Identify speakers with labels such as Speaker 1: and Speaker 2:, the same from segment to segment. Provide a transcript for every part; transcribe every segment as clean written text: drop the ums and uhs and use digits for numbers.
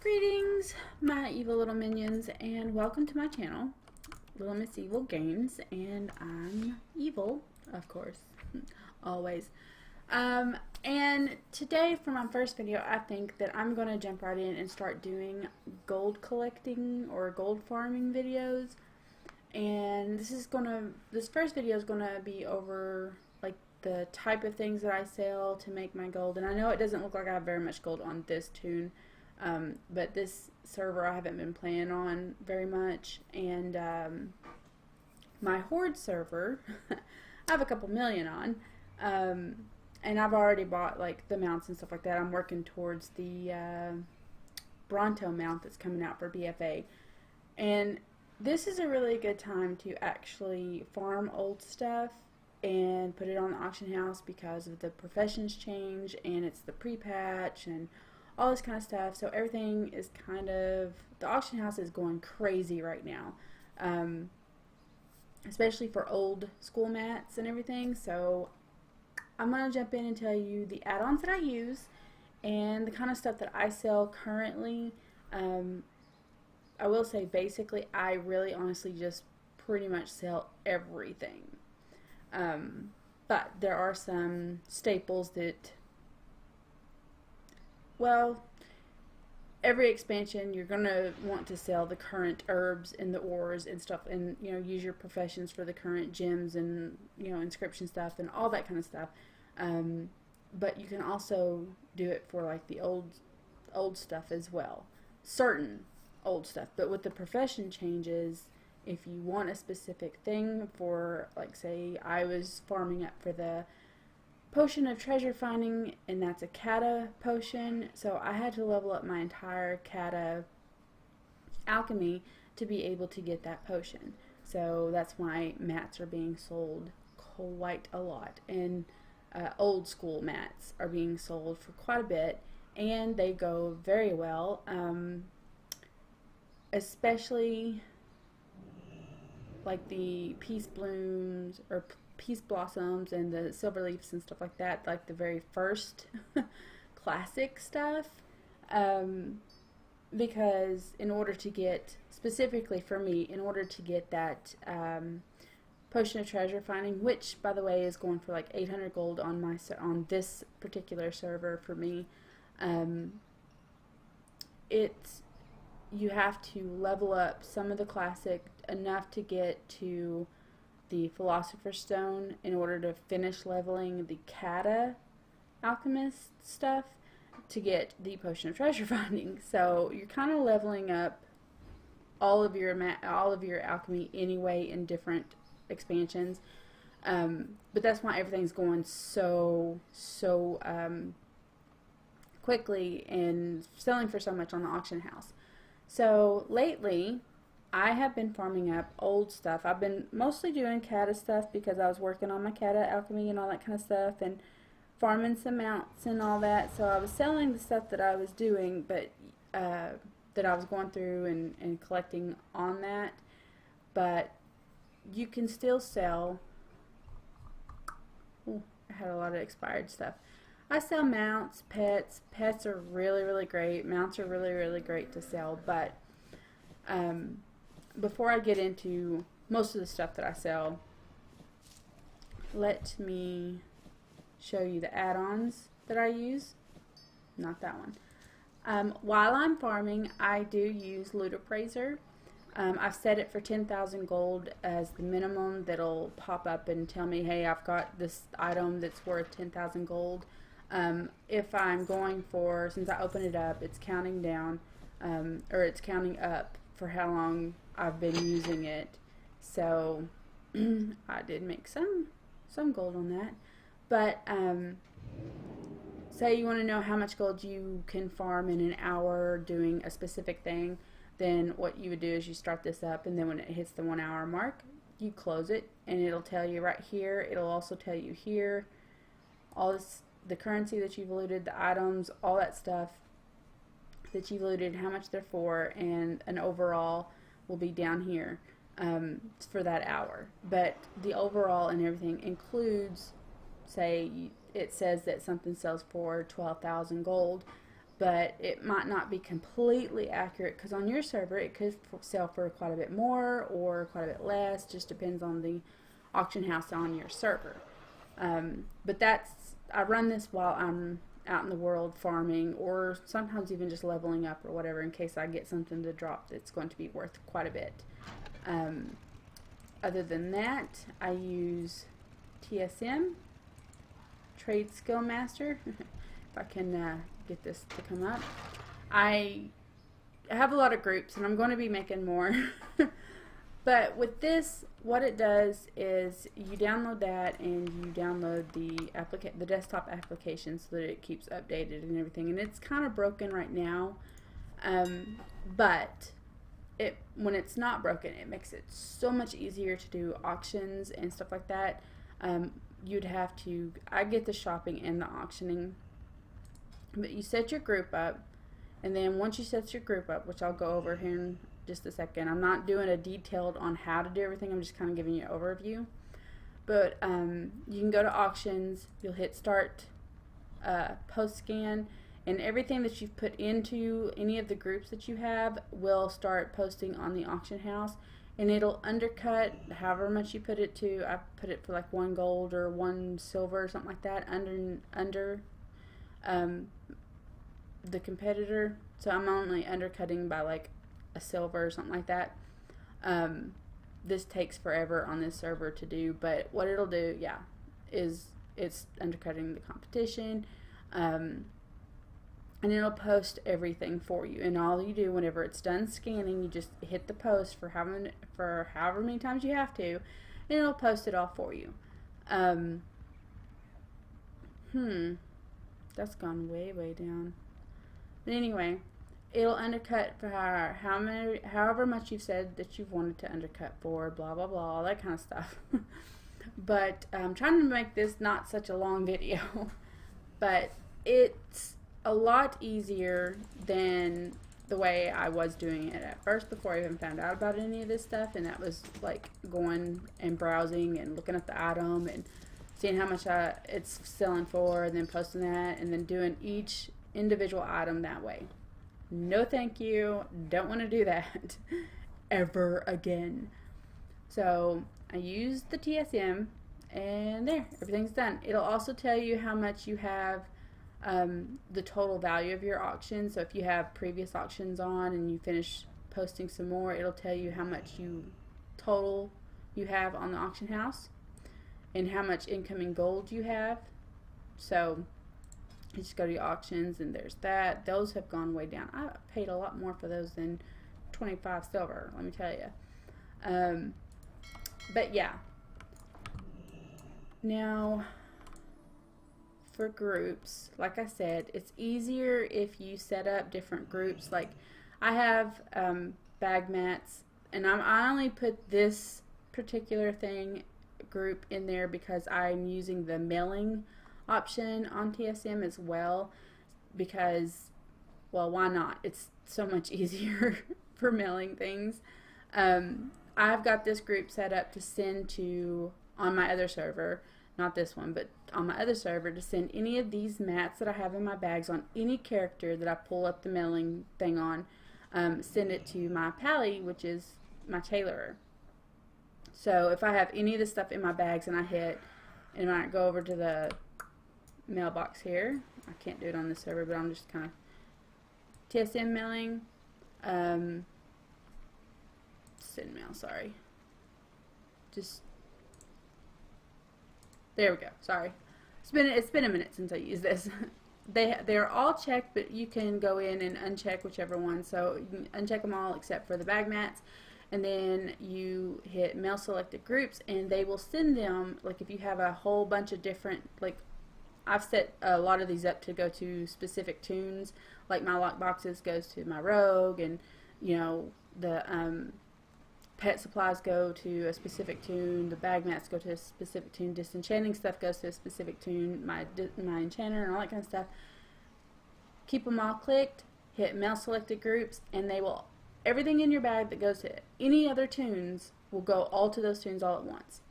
Speaker 1: Greetings, my evil little minions, and welcome to my channel, Little Miss Evil Games, and I'm evil, of course, always. And today, for my first video, I think that I'm going to jump right in and start doing gold collecting or gold farming videos. And this first video is gonna be over like the type of things that I sell to make my gold. And I know it doesn't look like I have very much gold on this tune. But this server I haven't been playing on very much, and my horde server I have a couple million on, and I've already bought like the mounts and stuff like that. I'm working towards the Bronto mount that's coming out for BFA, and this is a really good time to actually farm old stuff and put it on the auction house because of the professions change, and it's the pre-patch and all this kind of stuff. So everything is the auction house is going crazy right now, especially for old school mats and everything. So I'm going to jump in and tell you the add-ons that I use and the kind of stuff that I sell currently. I will say basically I really honestly just pretty much sell everything, but there are some staples that, well, every expansion you're going to want to sell the current herbs and the ores and stuff, and use your professions for the current gems and inscription stuff and all that kind of stuff. But you can also do it for like the old stuff as well, certain old stuff. But with the profession changes, if you want a specific thing for, like, say I was farming up for the potion of treasure finding, and that's a kata potion, so I had to level up my entire kata alchemy to be able to get that potion. So that's why mats are being sold quite a lot, and old school mats are being sold for quite a bit, and they go very well, especially like the peace blooms or peace blossoms and the silver leaves and stuff like that, like the very first classic stuff, because in order to get, specifically for me, in order to get that potion of treasure finding, which by the way is going for like 800 gold on this particular server for me, you have to level up some of the classic enough to get to the Philosopher's Stone in order to finish leveling the Kata alchemist stuff to get the potion of treasure finding. So you're kind of leveling up all of your alchemy anyway in different expansions. But that's why everything's going so quickly and selling for so much on the auction house. So lately I have been farming up old stuff. I've been mostly doing kata stuff because I was working on my kata alchemy and all that kind of stuff, and farming some mounts and all that. So I was selling the stuff that I was doing, but that I was going through and collecting on that. But you can still sell. Ooh, I had a lot of expired stuff. I sell mounts, pets. Pets are really great. Mounts are really great to sell, but before I get into most of the stuff that I sell, let me show you the add-ons that I use. Not that one. While I'm farming, I do use Loot Appraiser. I've set it for 10,000 gold as the minimum that'll pop up and tell me, hey, I've got this item that's worth 10,000 gold. If I'm going for, since I open it up, it's counting down, or it's counting up for how long I've been using it. So I did make some gold on that. But say you want to know how much gold you can farm in an hour doing a specific thing, then what you would do is you start this up, and then when it hits the 1 hour mark, you close it, and it'll tell you right here. It'll also tell you here all this, the currency that you've looted, the items, all that stuff that you've looted, how much they're for, and an overall will be down here for that hour. But the overall and everything includes, say it says that something sells for 12,000 gold, but it might not be completely accurate because on your server it could sell for quite a bit more or quite a bit less. Just depends on the auction house on your server. But I run this while I'm out in the world farming, or sometimes even just leveling up or whatever, in case I get something to drop that's going to be worth quite a bit. Other than that, I use TSM, Trade Skill Master. If I can get this to come up. I have a lot of groups, and I'm going to be making more. But with this, what it does is you download that, and you download the desktop application so that it keeps updated and everything. And it's kind of broken right now, but when it's not broken, it makes it so much easier to do auctions and stuff like that. I get the shopping and the auctioning, but you set your group up, and then once you set your group up, which I'll go over here in just a second, I'm not doing a detailed on how to do everything, I'm just kind of giving you an overview. But you can go to auctions, you'll hit start post scan, and everything that you've put into any of the groups that you have will start posting on the auction house, and it'll undercut however much you put it to. I put it for like 1 gold or 1 silver or something like that under the competitor. So I'm only undercutting by like a silver or something like that. This takes forever on this server to do, but what it'll do, yeah, is it's undercutting the competition, and it'll post everything for you. And all you do whenever it's done scanning, you just hit the post for however many times you have to, and it'll post it all for you. That's gone way down. But anyway, it'll undercut for however much you've said that you've wanted to undercut for, blah blah blah, all that kind of stuff. But I'm trying to make this not such a long video, but it's a lot easier than the way I was doing it at first before I even found out about any of this stuff, and that was like going and browsing and looking at the item and seeing how much it's selling for, and then posting that, and then doing each individual item that way. No thank you, don't want to do that ever again. So I use the TSM, and there, everything's done. It'll also tell you how much you have, the total value of your auction. So if you have previous auctions on and you finish posting some more, it'll tell you how much total you have on the auction house and how much incoming gold you have. So you just go to your auctions, and there's that. Those have gone way down. I paid a lot more for those than 25 silver, let me tell you. But yeah. Now, for groups, like I said, it's easier if you set up different groups. Like I have bag mats, and I only put this particular group in there because I'm using the mailing option on TSM as well, because, well, why not? It's so much easier for mailing things. I've got this group set up to send to, on my other server, not this one, but on my other server, to send any of these mats that I have in my bags on any character that I pull up the mailing thing on, send it to my pally, which is my tailorer. So if I have any of this stuff in my bags and I and I go over to the mailbox here, I can't do it on this server, but I'm just kind of TSM mailing, send mail, sorry, just, there we go, sorry, it's been a minute since I used this. They're all checked, but you can go in and uncheck whichever one, so you can uncheck them all except for the bag mats, and then you hit mail selected groups, and they will send them, like if you have a whole bunch of different, like I've set a lot of these up to go to specific tunes, like my lock boxes goes to my rogue, and you know, the pet supplies go to a specific tune, the bag mats go to a specific tune, disenchanting stuff goes to a specific tune, my enchanter and all that kind of stuff. Keep them all clicked, hit mail selected groups, and they will, everything in your bag that goes to any other tunes will go all to those tunes all at once,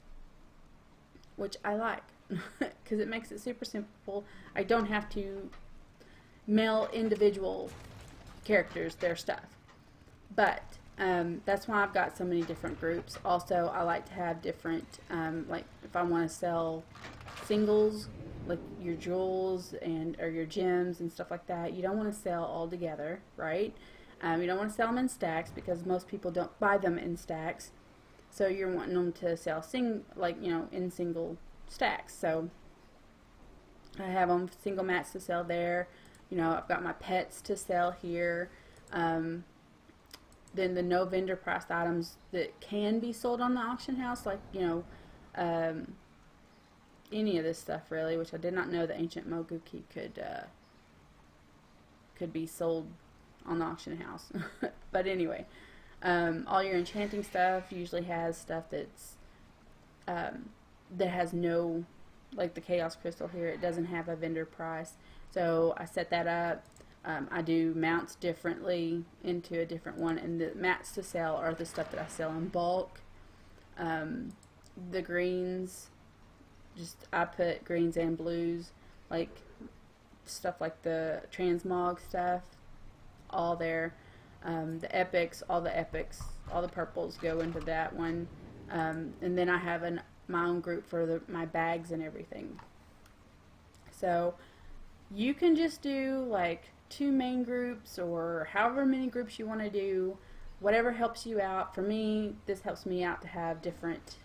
Speaker 1: which I like because it makes it super simple. I don't have to mail individual characters their stuff. But that's why I've got so many different groups. Also, I like to have different, like if I want to sell singles, like your jewels or your gems and stuff like that, you don't want to sell all together, right? You don't want to sell them in stacks because most people don't buy them in stacks. So you're wanting them to sell in single stacks. So I have them single mats to sell there. I've got my pets to sell here. Then the no vendor priced items that can be sold on the auction house, like any of this stuff really, which I did not know the ancient Moguki could be sold on the auction house. But anyway, all your enchanting stuff usually has stuff that's that has no, like the chaos crystal here, it doesn't have a vendor price. So I set that up. I do mounts differently into a different one, and the mats to sell are the stuff that I sell in bulk. The greens, I put greens and blues, like stuff like the transmog stuff, all there. The epics, all the purples go into that one. And then I have my own group for my bags and everything. So you can just do like 2 main groups or however many groups you want to do, whatever helps you out. For me, this helps me out to have different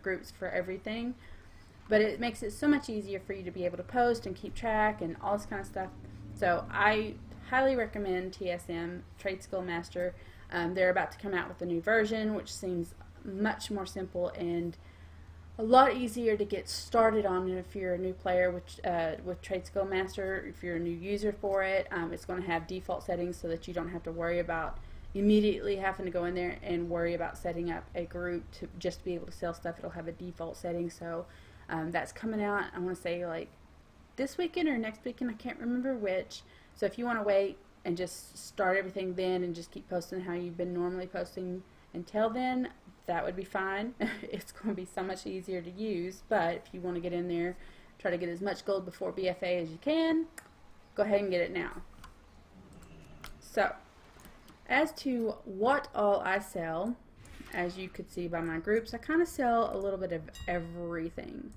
Speaker 1: groups for everything, but it makes it so much easier for you to be able to post and keep track and all this kind of stuff. So I highly recommend TSM, Trade Skill Master. They're about to come out with a new version, which seems much more simple and a lot easier to get started on if you're a new player with Trade Skill Master. If you're a new user for it, it's going to have default settings so that you don't have to worry about immediately having to go in there and worry about setting up a group to just be able to sell stuff. It'll have a default setting. So that's coming out, I want to say like this weekend or next weekend, I can't remember which. So if you want to wait and just start everything then and just keep posting how you've been normally posting until then, that would be fine. It's going to be so much easier to use, but if you want to get in there, try to get as much gold before BFA as you can, go ahead and get it now. So, as to what all I sell, as you could see by my groups, I kind of sell a little bit of everything.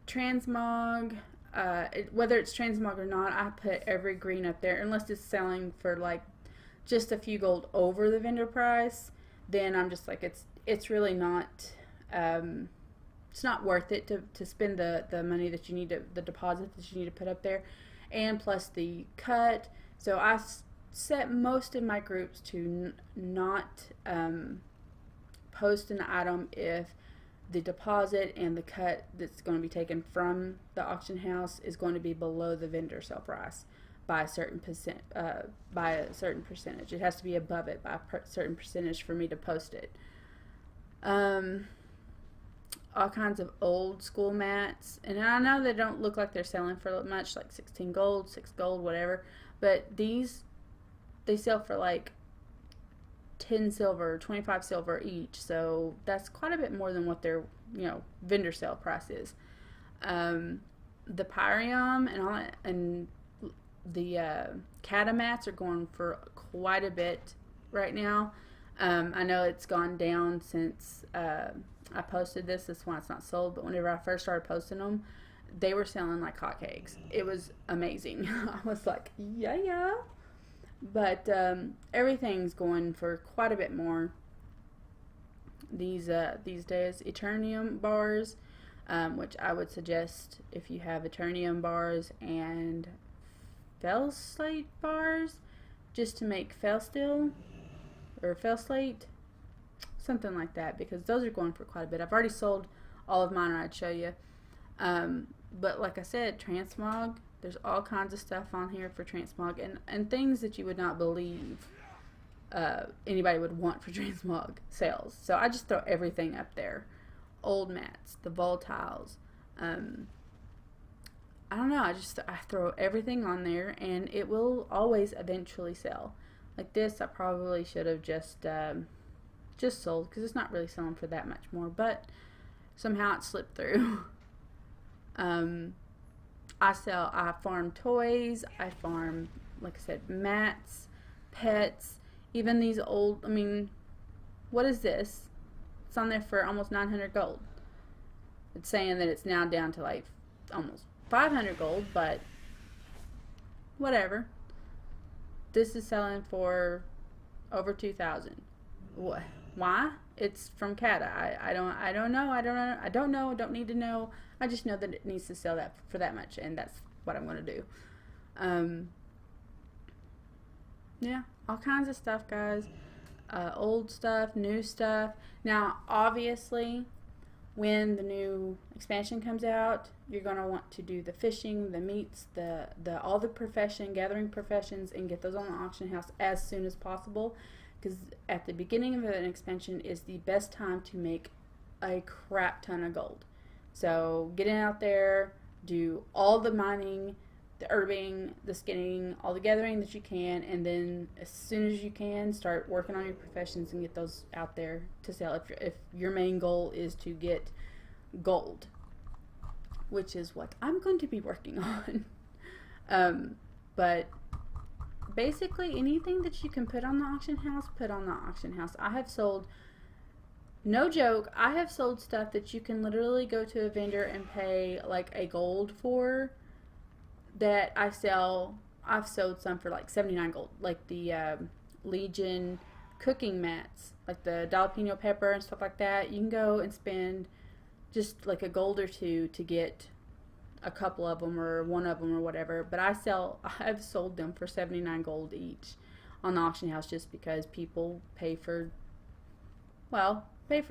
Speaker 1: Transmog, whether it's transmog or not, I put every green up there, unless it's selling for like just a few gold over the vendor price. Then I'm just like, it's really not, it's not worth it to spend the money that you need to, the deposit that you need to put up there, and plus the cut. So I set most of my groups to not post an item if the deposit and the cut that's going to be taken from the auction house is going to be below the vendor sale price by a certain percentage. It has to be above it by a certain percentage for me to post it. All kinds of old school mats, and I know they don't look like they're selling for much, like 16 gold, 6 gold, whatever, but these, they sell for like 10 silver, 25 silver each, so that's quite a bit more than what their vendor sale price is. The Pyrium and all that, and the Catamats are going for quite a bit right now. I know it's gone down since I posted this. That's why it's not sold, but whenever I first started posting them, they were selling like hotcakes. It was amazing. I was like, yeah. But everything's going for quite a bit more these days. Eternium bars, which I would suggest if you have Eternium bars and Felslate bars, just to make Felsteel or Felslate, something like that, because those are going for quite a bit. I've already sold all of mine, or I'd show you. But like I said, transmog, there's all kinds of stuff on here for transmog, and things that you would not believe anybody would want for transmog sales. So I just throw everything up there. Old mats, the volatiles, I don't know, I throw everything on there, and it will always eventually sell. Like this, I probably should have just sold, because it's not really selling for that much more, but somehow it slipped through. I farm toys, I farm, like I said, mats, pets, even these old, I mean, what is this? It's on there for almost 900 gold. It's saying that it's now down to like almost 500 gold, but whatever. This is selling for over 2,000. What? Why? It's from Kata. I don't know. I don't need to know. I just know that it needs to sell that for that much, and that's what I'm going to do. Yeah, all kinds of stuff, guys. Old stuff, new stuff. Now, obviously, when the new expansion comes out, you're going to want to do the fishing, the meats, all the gathering professions, and get those on the auction house as soon as possible, because at the beginning of an expansion is the best time to make a crap ton of gold. So get out there, do all the mining, the herbing, the skinning, all the gathering that you can, and then as soon as you can, start working on your professions and get those out there to sell if your main goal is to get gold, which is what I'm going to be working on. But basically anything that you can put on the auction house, put on the auction house. I have sold, no joke, I have sold stuff that you can literally go to a vendor and pay like a gold for, that I sell. I've sold some for like 79 gold, like the Legion cooking mats, like the jalapeno pepper and stuff like that. You can go and spend just like a gold or two to get a couple of them or one of them or whatever, but I've sold them for 79 gold each on the auction house, just because people pay for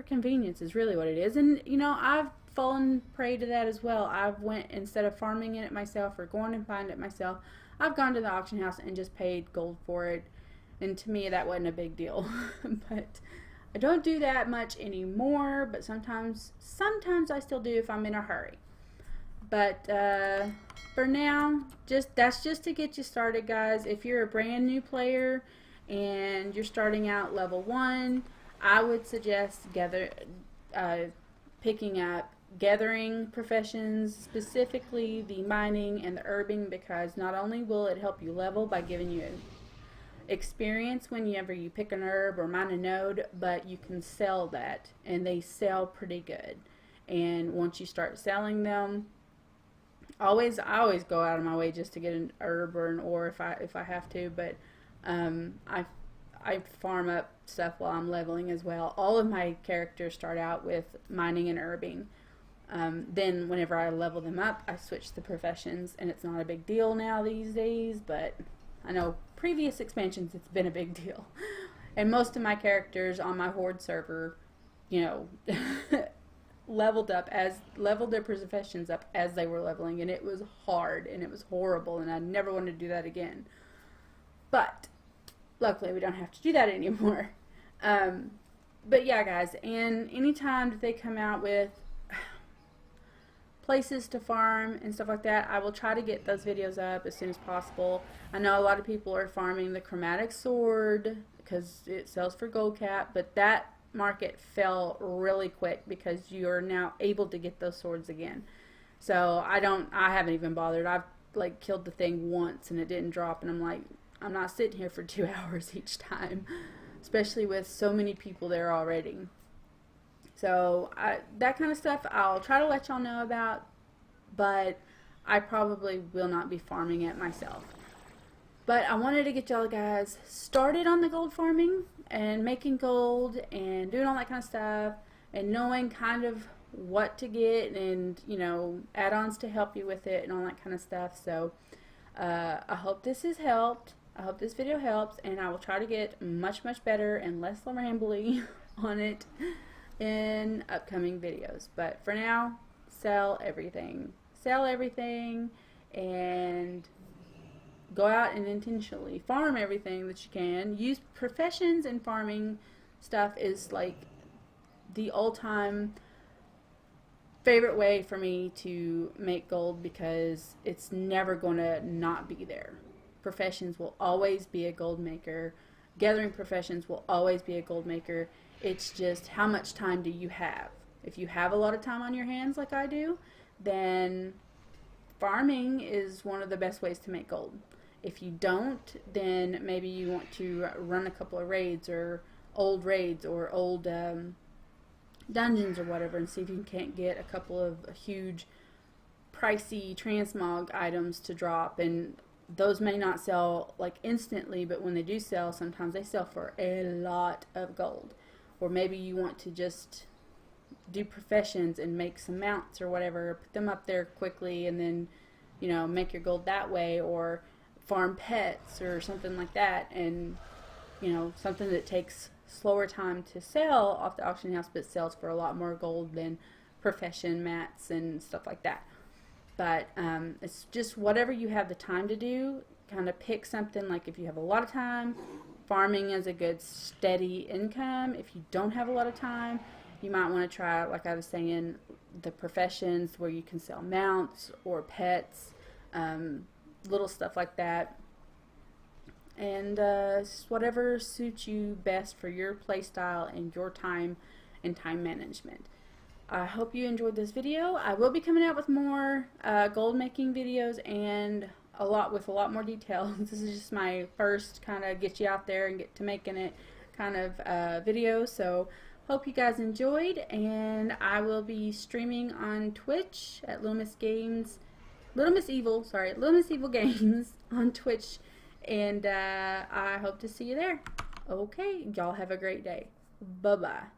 Speaker 1: convenience is really what it is. And you know, I've fallen prey to that as well. I've went, instead of farming it myself or going and finding it myself, I've gone to the auction house and just paid gold for it, and to me that wasn't a big deal. But I don't do that much anymore, but sometimes I still do if I'm in a hurry. But for now, that's just to get you started, guys. If you're a brand new player and you're starting out level 1, I would suggest picking up gathering professions, specifically the mining and the herbing, because not only will it help you level by giving you experience whenever you pick an herb or mine a node, but you can sell that, and they sell pretty good. And once you start selling them, I always go out of my way just to get an herb or an ore if I have to, but I farm up stuff while I'm leveling as well. All of my characters start out with mining and herbing. Then whenever I level them up, I switch the professions, and it's not a big deal now these days, but I know previous expansions it's been a big deal. And most of my characters on my Horde server, you know, leveled their professions up as they were leveling, and it was hard and it was horrible, and I never wanted to do that again. But luckily we don't have to do that anymore. But yeah, guys, and anytime that they come out with places to farm and stuff like that, I will try to get those videos up as soon as possible. I know a lot of people are farming the chromatic sword because it sells for gold cap, but that market fell really quick because you're now able to get those swords again. So I haven't even bothered. I've like killed the thing once and it didn't drop, and I'm like, I'm not sitting here for 2 hours each time, especially with so many people there already. So that kind of stuff I'll try to let y'all know about, but I probably will not be farming it myself. But I wanted to get y'all guys started on the gold farming and making gold and doing all that kind of stuff and knowing kind of what to get and, you know, add-ons to help you with it and all that kind of stuff. So I hope this has helped. I hope this video helps, and I will try to get much better and less rambly on it in upcoming videos. But for now, sell everything and go out and intentionally farm everything that you can. Use professions, and farming stuff is like the all-time favorite way for me to make gold, because it's never going to not be there. Professions will always be a gold maker. Gathering professions will always be a gold maker. It's just how much time do you have? If you have a lot of time on your hands like I do, then farming is one of the best ways to make gold. If you don't, then maybe you want to run a couple of raids or old dungeons or whatever, and see if you can't get a couple of huge pricey transmog items to drop. And those may not sell like instantly, but when they do sell, sometimes they sell for a lot of gold. Or maybe you want to just do professions and make some mounts or whatever, put them up there quickly, and then, you know, make your gold that way, or farm pets or something like that, and, you know, something that takes slower time to sell off the auction house but sells for a lot more gold than profession mats and stuff like that. But it's just whatever you have the time to do. Kind of pick something. Like if you have a lot of time, farming is a good steady income. If you don't have a lot of time, you might want to try, like I was saying, the professions where you can sell mounts or pets, little stuff like that. And whatever suits you best for your play style and your time and time management. I hope you enjoyed this video. I will be coming out with more gold making videos, and a lot more detail. This is just my first kind of get you out there and get to making it kind of video. So hope you guys enjoyed, and I will be streaming on Twitch at Little Miss Evil Games on Twitch, and I hope to see you there. Okay, y'all have a great day. Bye-bye.